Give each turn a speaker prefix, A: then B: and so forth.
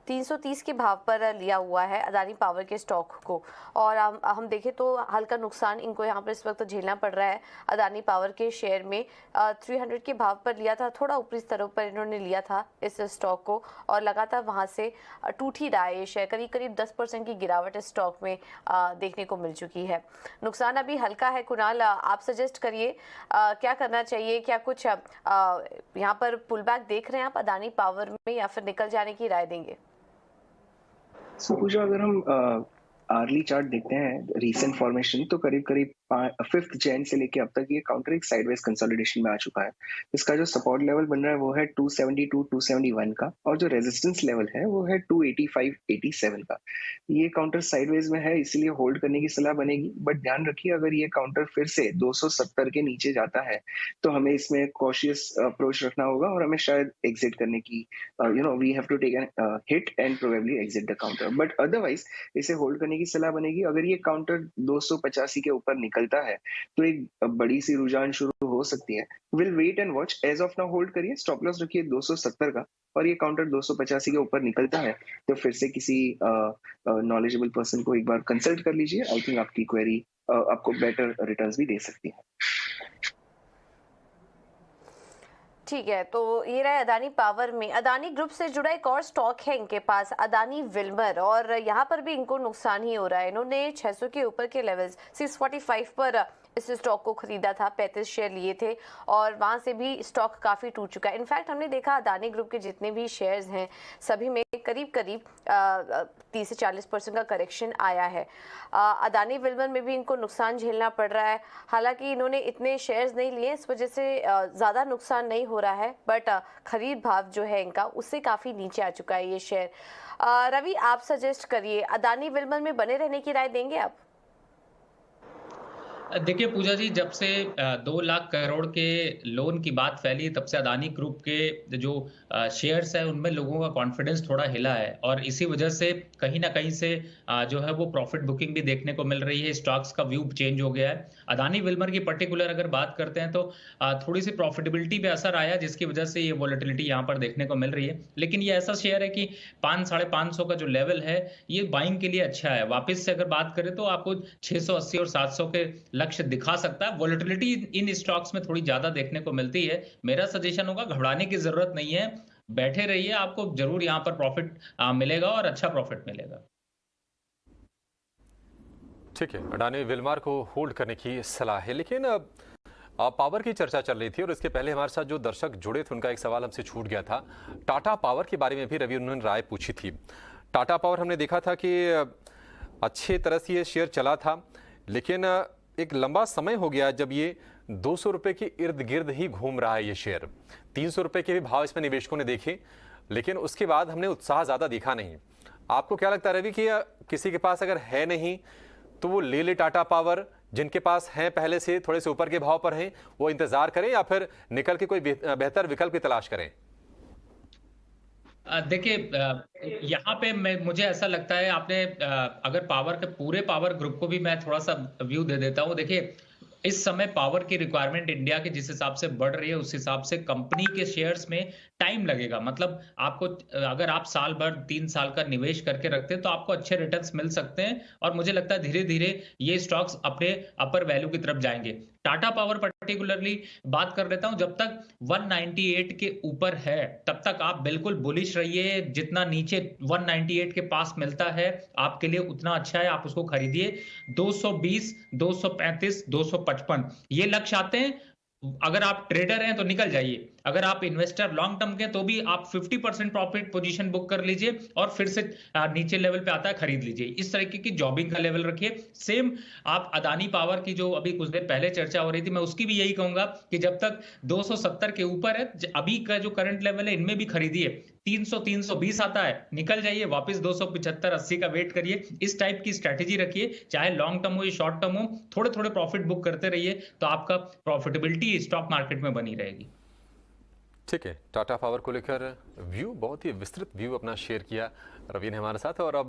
A: 330 के भाव पर लिया हुआ है अदानी पावर के स्टॉक को। और हम देखें तो हल्का नुकसान इनको यहाँ पर इस वक्त झेलना पड़ रहा है। अदानी पावर के शेयर में 300 के भाव पर लिया था, थोड़ा ऊपरी स्तरों पर इन्होंने लिया था इस स्टॉक को, और लगातार वहाँ से टूट ही रहा है ये शेयर। करीब करीब 10% की गिरावट इस स्टॉक में देखने को मिल चुकी है। नुकसान अभी हल्का है। कुणाल, आप सजेस्ट करिए क्या करना चाहिए? क्या कुछ यहाँ पर पुल बैक देख रहे हैं आप अदानी पावर में, या फिर निकल जाने की राय देंगे?
B: पूजा, अगर हम आर्ली चार्ट देखते हैं रीसेंट फॉर्मेशन, तो करीब करीब 5 जैन से लेके अब तक ये काउंटर एक साइडवेज कंसोलिडेशन में आ चुका है। इसका जो सपोर्ट लेवल बन रहा है वो है 272 271 का, और जो रेजिस्टेंस लेवल है वो है 285 87 का। ये काउंटर साइडवेज में है, इसीलिए होल्ड करने की सलाह बनेगी। बट ध्यान रखिए, अगर ये काउंटर फिर से 270 के नीचे जाता है तो हमें इसमें कॉशियस अप्रोच रखना होगा, और हमें शायद एग्जिट करने की we have to take an hit and probably exit the counter. But otherwise इसे होल्ड करने की सलाह बनेगी। अगर ये काउंटर 285 के ऊपर निकलता है तो एक बड़ी सी रुझान शुरू हो सकती है। Will wait and watch. As of now hold करिए, स्टॉप लॉस रखिए 270 का, और ये काउंटर 285 के ऊपर निकलता है तो फिर से किसी नॉलेजेबल पर्सन को एक बार कंसल्ट कर लीजिए। आई थिंक आपकी क्वेरी आपको बेटर रिटर्न्स भी दे सकती है।
A: ठीक है, तो ये रहा अदानी पावर में। अदानी ग्रुप से जुड़ा एक और स्टॉक है इनके पास, अदानी विल्मर, और यहाँ पर भी इनको नुकसान ही हो रहा है। इन्होंने 600 के ऊपर के लेवल्स 645 पर इस स्टॉक को खरीदा था, 35 शेयर लिए थे, और वहाँ से भी स्टॉक काफ़ी टूट चुका है। इनफैक्ट हमने देखा अदानी ग्रुप के जितने भी शेयर्स हैं सभी में करीब करीब 30 से 40% का करेक्शन आया है। अदानी विल्मर में भी इनको नुकसान झेलना पड़ रहा है। हालांकि इन्होंने इतने शेयर्स नहीं लिए, इस वजह से ज़्यादा नुकसान नहीं हो रहा है, बट खरीद भाव जो है इनका उससे काफ़ी नीचे आ चुका है ये शेयर। रवि, आप सजेस्ट करिए, अदानी विल्मर में बने रहने की राय देंगे आप?
C: देखिए पूजा जी, जब से 2 लाख करोड़ के लोन की बात फैली तब से अदानी ग्रुप के जो शेयर्स है उनमें लोगों का कॉन्फिडेंस थोड़ा हिला है, और इसी वजह से कहीं ना कहीं से जो है वो प्रॉफिट बुकिंग भी देखने को मिल रही है। स्टॉक्स का व्यू चेंज हो गया है। अदानी विल्मर की पर्टिकुलर अगर बात करते हैं तो थोड़ी सी प्रॉफिटेबिलिटी पे असर आया, जिसकी वजह से ये वॉलेटिलिटी यहाँ पर देखने को मिल रही है। लेकिन ये ऐसा शेयर है कि 500-550 का जो लेवल है ये बाइंग के लिए अच्छा है। वापस से अगर बात करें तो आपको 680 और 700 के लक्ष्य दिखा सकता है। वॉलेटिलिटी इन स्टॉक्स में थोड़ी ज्यादा देखने को मिलती है। मेरा सजेशन होगा, घबराने की जरूरत नहीं है, बैठे रहिए, आपको जरूर यहां पर प्रॉफिट मिलेगा और अच्छा प्रॉफिट मिलेगा।
D: ठीक है, अडानी विल्मर को होल्ड करने की सलाह है। लेकिन पावर की चर्चा चल रही थी, और इसके पहले हमारे साथ जो दर्शक जुड़े थे उनका एक सवाल हमसे छूट गया था। टाटा पावर के बारे में भी रवि उन्होंने राय पूछी थी। टाटा पावर हमने देखा था कि अच्छे तरह से ये शेयर चला था, लेकिन एक लंबा समय हो गया जब ये 200 रुपए के इर्द गिर्द ही घूम रहा है ये शेयर। 300 रुपए के भी भाव इसमें निवेशकों ने देखे, लेकिन उसके बाद हमने उत्साह ज्यादा दिखा नहीं। आपको क्या लगता है रवि कि किसी के पास अगर है नहीं तो वो ले ले टाटा पावर, जिनके पास हैं पहले से थोड़े से ऊपर के भाव पर हैं वो इंतजार करें, या फिर निकल के कोई बेहतर विकल्प की तलाश करें?
C: देखिए यहाँ पे मुझे ऐसा लगता है, आपने अगर पावर के पूरे पावर ग्रुप को भी मैं थोड़ा सा व्यू दे देता हूँ। देखिए इस समय पावर की रिक्वायरमेंट इंडिया के जिस हिसाब से बढ़ रही है उस हिसाब से कंपनी के शेयर्स में टाइम लगेगा। मतलब आपको अगर आप साल भर 3 साल का निवेश करके रखते हैं तो आपको अच्छे रिटर्न्स मिल सकते हैं, और मुझे लगता है धीरे धीरे ये स्टॉक्स अपने अपर वैल्यू की तरफ जाएंगे। टाटा पावर पर्टिकुलरली बात कर लेता हूं, जब तक 198 के ऊपर है तब तक आप बिल्कुल बुलिश रहिए। जितना नीचे 198 के पास मिलता है आपके लिए उतना अच्छा है, आप उसको खरीदिए। 220, 235, 255 ये लक्ष्य आते हैं। अगर आप ट्रेडर हैं तो निकल जाइए, अगर आप इन्वेस्टर लॉन्ग टर्म के तो भी आप 50% प्रॉफिट पोजीशन बुक कर लीजिए, और फिर से नीचे लेवल पे आता है खरीद लीजिए। इस तरीके की जॉबिंग का लेवल रखिए। सेम आप अदानी पावर की जो अभी कुछ देर पहले चर्चा हो रही थी, मैं उसकी भी यही कहूंगा कि जब तक 270 के ऊपर है, अभी का जो करंट लेवल है इनमें भी खरीदिए। 300 320 आता है निकल जाइए, वापस 275 80 का वेट करिए। इस टाइप की स्ट्रेटेजी रखिए, चाहे लॉन्ग टर्म हो या शॉर्ट टर्म हो, थोड़े थोड़े प्रॉफिट बुक करते रहिए तो आपका प्रॉफिटेबिलिटी स्टॉक मार्केट में बनी रहेगी।
D: ठीक है, टाटा पावर को लेकर व्यू, बहुत ही विस्तृत व्यू अपना शेयर किया रवि ने हमारे साथ। और अब